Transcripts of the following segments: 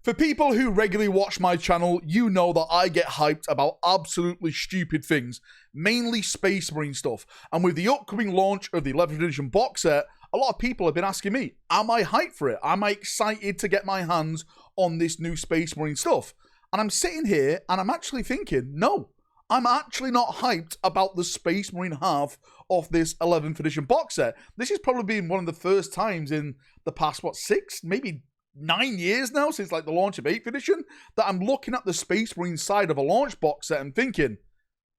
For people who regularly watch my channel, you know that I get hyped about absolutely stupid things, mainly Space Marine stuff. And with the upcoming launch of the 11th edition box set, a lot of people have been asking me, am I hyped for it? Am I excited to get my hands on this new Space Marine stuff? And I'm sitting here and I'm actually thinking, no, I'm actually not hyped about the Space Marine half of this 11th edition box set. This has probably been one of the first times in the past, 6, maybe 9 years now, since like the launch of 8th edition, that I'm looking at the Space Marine side of a launch box set and thinking,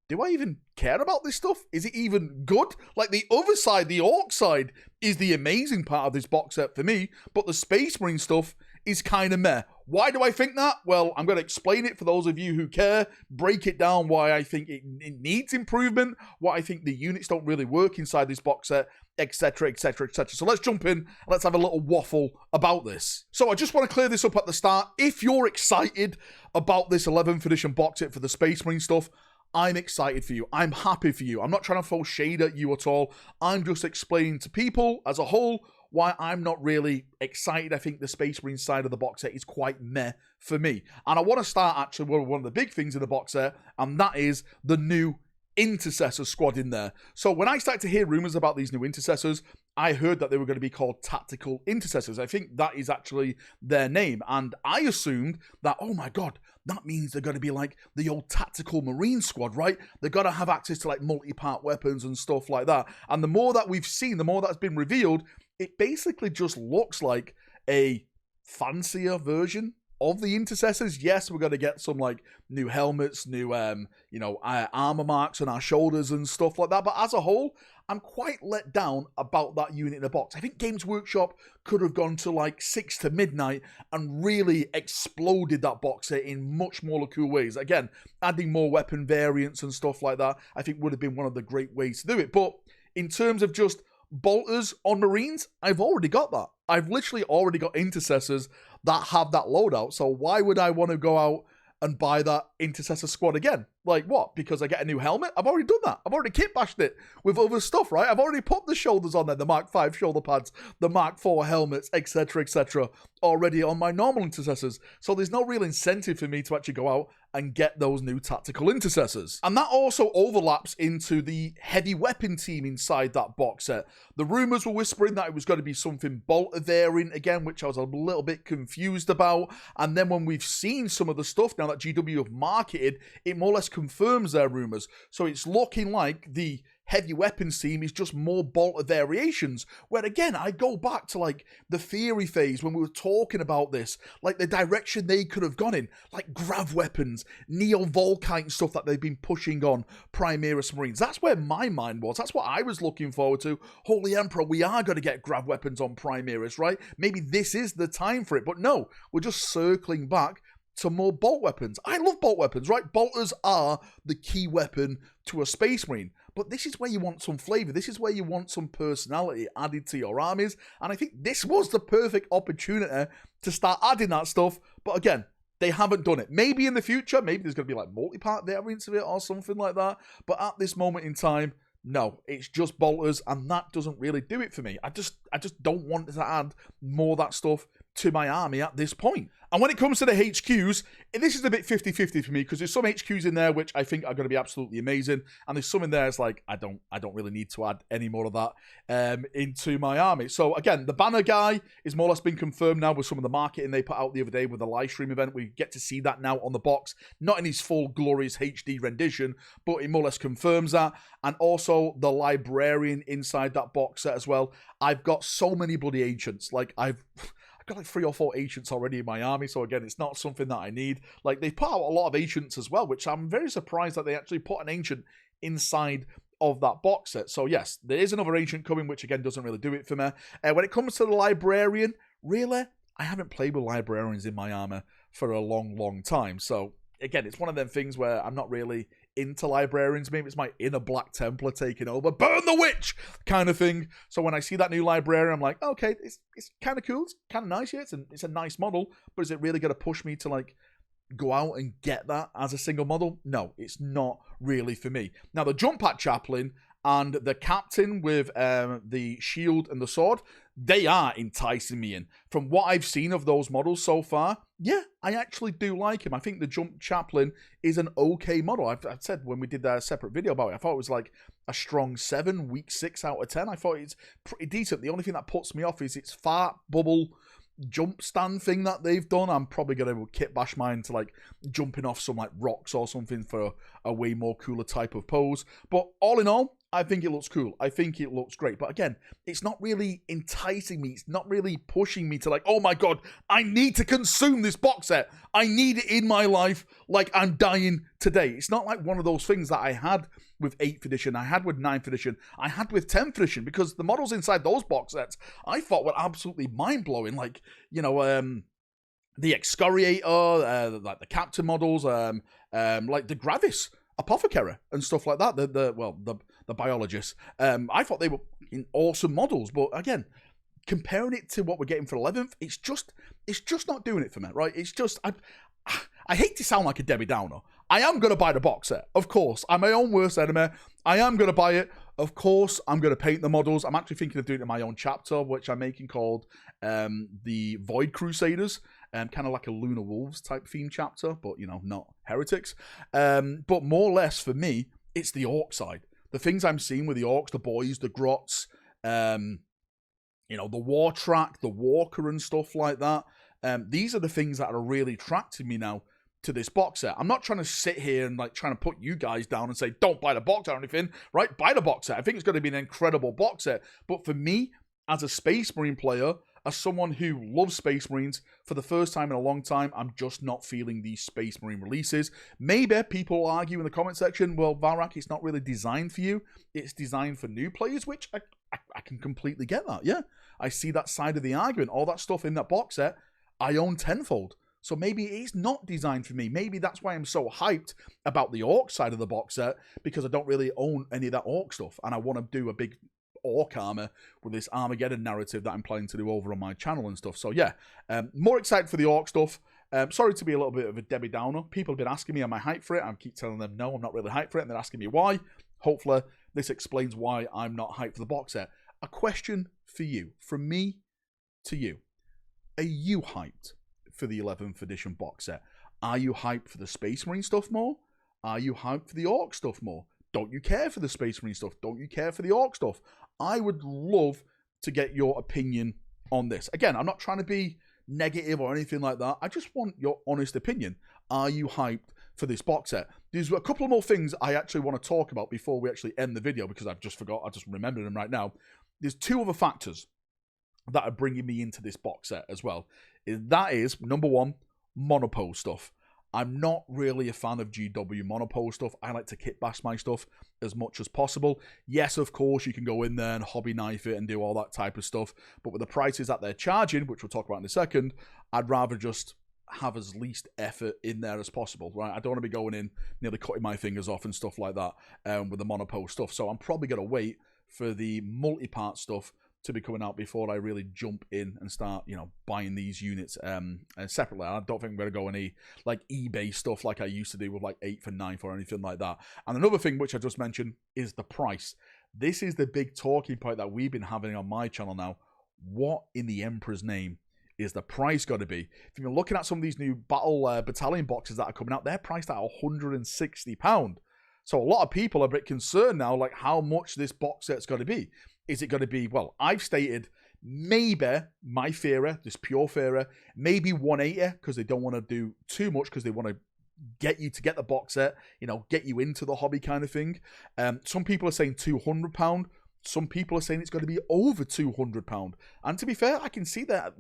do I even care about this stuff? Is it even good? Like the other side, the Orc side, is the amazing part of this box set for me, but the Space Marine stuff is kind of meh. Why do I think that? Well, I'm going to explain it for those of you who care, break it down why I think it needs improvement, why I think the units don't really work inside this box set, etc, etc, etc. So let's jump in and let's have a little waffle about this. So I just want to clear this up at the start. If you're excited about this 11th edition box set for the Space Marine stuff, I'm excited for you. I'm happy for you. I'm not trying to throw shade at you at all. I'm just explaining to people as a whole why I'm not really excited. I think the Space Marine side of the box set is quite meh for me. And I want to start actually with one of the big things in the box set, and that is the new Intercessors squad in there. So when I started to hear rumors about these new Intercessors, I heard that they were going to be called Tactical Intercessors. I think that is actually their name. And I assumed that, oh my God, that means they're going to be like the old Tactical Marine squad, right? They're going to have access to like multi-part weapons and stuff like that. And the more that we've seen, the more that's been revealed, it basically just looks like a fancier version of the Intercessors. Yes, we're going to get some like new helmets, new armor marks on our shoulders and stuff like that. But as a whole, I'm quite let down about that unit in the box. I think Games Workshop could have gone to like 6 to midnight and really exploded that box set in much more cool ways. Again, adding more weapon variants and stuff like that, I think would have been one of the great ways to do it. But in terms of just bolters on Marines, I've already got that. I've literally already got Intercessors that have that loadout. So why would I want to go out and buy that Intercessor squad again? Like what? Because I get a new helmet? I've already done that. I've already kit bashed it with other stuff, right? I've already put the shoulders on there, the Mark 5 shoulder pads, the Mark 4 helmets, etc, already on my normal Intercessors. So there's no real incentive for me to actually go out and get those new Tactical Intercessors. And that also overlaps into the heavy weapon team inside that box set. The rumors were whispering that it was going to be something bolter variant again, which I was a little bit confused about. And then when we've seen some of the stuff now that GW have marketed, it more or less confirms their rumors. So it's looking like the heavy weapons team is just more bolter variations, where again, I go back to like the theory phase when we were talking about this, like the direction they could have gone in, like grav weapons, neo-Volkite stuff that they've been pushing on Primaris Marines. That's where my mind was. That's what I was looking forward to. Holy Emperor, we are going to get grav weapons on Primaris, right? Maybe this is the time for it, but no, we're just circling back to more bolt weapons. I love bolt weapons, right? Bolters are the key weapon to a Space Marine. But this is where you want some flavor. This is where you want some personality added to your armies. And I think this was the perfect opportunity to start adding that stuff. But again, they haven't done it. Maybe in the future, maybe there's going to be like multi-part variants of it or something like that. But at this moment in time, no, it's just bolters, and that doesn't really do it for me. I just don't want to add more of that stuff to my army at this point. And when it comes to the HQs, this is a bit 50-50 for me, because there's some HQs in there which I think are going to be absolutely amazing, and there's some in there it's like I don't really need to add any more of that into my army. So again, the banner guy is more or less been confirmed now with some of the marketing they put out the other day with the live stream event. We get to see that now on the box, not in his full glorious HD rendition, but it more or less confirms that. And also the librarian inside that box set as well. I've got so many bloody ancients. Like I've got like 3 or 4 ancients already in my army, so again, it's not something that I need. Like, they put out a lot of ancients as well, which I'm very surprised that they actually put an ancient inside of that box set. So yes, there is another ancient coming, which again doesn't really do it for me. When it comes to the librarian, really, I haven't played with librarians in my armor for a long time. So again, it's one of them things where I'm not really into librarians. Maybe it's my inner Black Templar taking over, burn the witch kind of thing. So when I see that new librarian, I'm like, okay, it's kind of cool, it's kind of nice. Yeah, it's a nice model, but is it really going to push me to like go out and get that as a single model? No, it's not really for me. Now the jump pack chaplain and the captain with the shield and the sword, they are enticing me in. From what I've seen of those models so far, yeah, I actually do like him. I think the Jump Chaplain is an okay model. I've said when we did a separate video about it, I thought it was like a strong 7, weak 6 out of 10. I thought it's pretty decent. The only thing that puts me off is its fart bubble jump stand thing that they've done. I'm probably going to kit bash mine to like jumping off some like rocks or something for a way more cooler type of pose. But all in all, I think it looks cool. I think it looks great. But again, it's not really enticing me. It's not really pushing me to like, oh my God, I need to consume this box set. I need it in my life like I'm dying today. It's not like one of those things that I had with 8th edition, I had with 9th edition, I had with 10th edition, because the models inside those box sets I thought were absolutely mind-blowing. Like, you know, the Excoriator, like the Captain models, like the Gravis Apothecary and stuff like that. The biologists. I thought they were awesome models, but again, comparing it to what we're getting for 11th, it's just not doing it for me, right? It's just I hate to sound like a Debbie Downer. I am going to buy the box set, of course. I'm my own worst enemy. I am going to buy it. Of course, I'm going to paint the models. I'm actually thinking of doing it in my own chapter, which I'm making called the Void Crusaders. Kind of like a Lunar Wolves type theme chapter, but, you know, not heretics. But more or less, for me, it's the orc side. The things I'm seeing with the orcs, the boys, the grots, you know, the war track, the walker and stuff like that. These are the things that are really attracting me now to this box set. I'm not trying to sit here and like trying to put you guys down and say, don't buy the box set or anything, right? Buy the box set. I think it's going to be an incredible box set. But for me, as a Space Marine player, as someone who loves Space Marines, for the first time in a long time, I'm just not feeling these Space Marine releases. Maybe people will argue in the comment section, well, Valrak, it's not really designed for you. It's designed for new players, which I can completely get that. Yeah, I see that side of the argument. All that stuff in that box set, I own tenfold. So maybe it's not designed for me. Maybe that's why I'm so hyped about the Orc side of the box set, because I don't really own any of that Orc stuff. And I want to do a big Orc armor with this Armageddon narrative that I'm planning to do over on my channel and stuff. So yeah, more excited for the Orc stuff. Sorry to be a little bit of a Debbie Downer. People have been asking me, am I hyped for it? I keep telling them, no, I'm not really hyped for it. And they're asking me why. Hopefully, this explains why I'm not hyped for the box set. A question for you, from me to you. Are you hyped for the 11th edition box set? Are you hyped for the Space Marine stuff more? Are you hyped for the Orc stuff more? Don't you care for the Space Marine stuff? Don't you care for the Orc stuff? I would love to get your opinion on this. Again, I'm not trying to be negative or anything like that. I just want your honest opinion. Are you hyped for this box set? There's a couple more things I actually want to talk about before we actually end the video, because I've just forgot. I just remembered them right now. There's 2 other factors that are bringing me into this box set as well. That is, number 1, monopole stuff. I'm not really a fan of GW monopole stuff. I like to kit bash my stuff as much as possible. Yes, of course, you can go in there and hobby knife it and do all that type of stuff. But with the prices that they're charging, which we'll talk about in a second, I'd rather just have as least effort in there as possible, right? I don't want to be going in, nearly cutting my fingers off and stuff like that with the monopole stuff. So I'm probably going to wait for the multi-part stuff to be coming out before I really jump in and start, you know, buying these units separately. I don't think I'm going to go any like eBay stuff like I used to do with like 8th and 9th or anything like that. And another thing which I just mentioned is the price. This is the big talking point that we've been having on my channel now. What in the Emperor's name is the price got to be? If you've been looking at some of these new battle battalion boxes that are coming out, they're priced at £160. So a lot of people are a bit concerned now, like how much this box set's got to be. Is it going to be, well, I've stated maybe, my theory, this pure theory, maybe 180, because they don't want to do too much, because they want to get you to get the box set, you know, get you into the hobby kind of thing. Some people are saying £200. Some people are saying it's going to be over £200. And to be fair, I can see their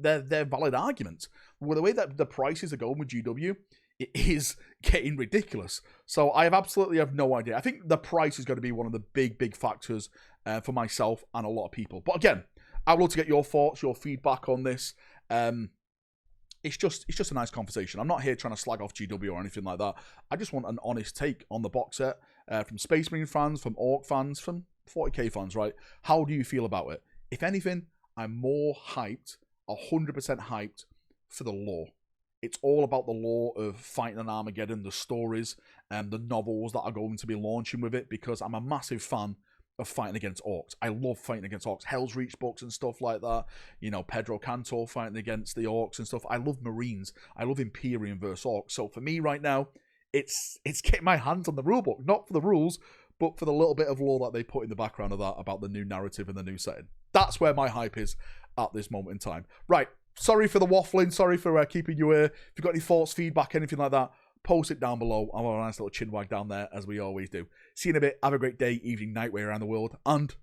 valid arguments. With the way that the prices are going with GW, it is getting ridiculous. So I absolutely have no idea. I think the price is going to be one of the big factors for myself and a lot of people. But again, I'd love to get your thoughts, your feedback on this. It's just a nice conversation. I'm not here trying to slag off GW or anything like that. I just want an honest take on the box set from Space Marine fans, from Orc fans, from 40k fans, right? How do you feel about it? If anything, I'm more hyped, 100% hyped for the lore. It's all about the lore of fighting an Armageddon, the stories, and the novels that are going to be launching with it, because I'm a massive fan of fighting against orcs. I love fighting against orcs. Hell's Reach books and stuff like that. You know, Pedro Cantor fighting against the orcs and stuff. I love Marines. I love Imperium versus orcs. So for me right now, it's getting my hands on the rulebook, not for the rules, but for the little bit of lore that they put in the background of that about the new narrative and the new setting. That's where my hype is at this moment in time. Right. Sorry for the waffling. Sorry for keeping you here. If you've got any thoughts, feedback, anything like that, post it down below. I'll have a nice little chin wag down there, as we always do. See you in a bit. Have a great day, evening, night, way around the world. And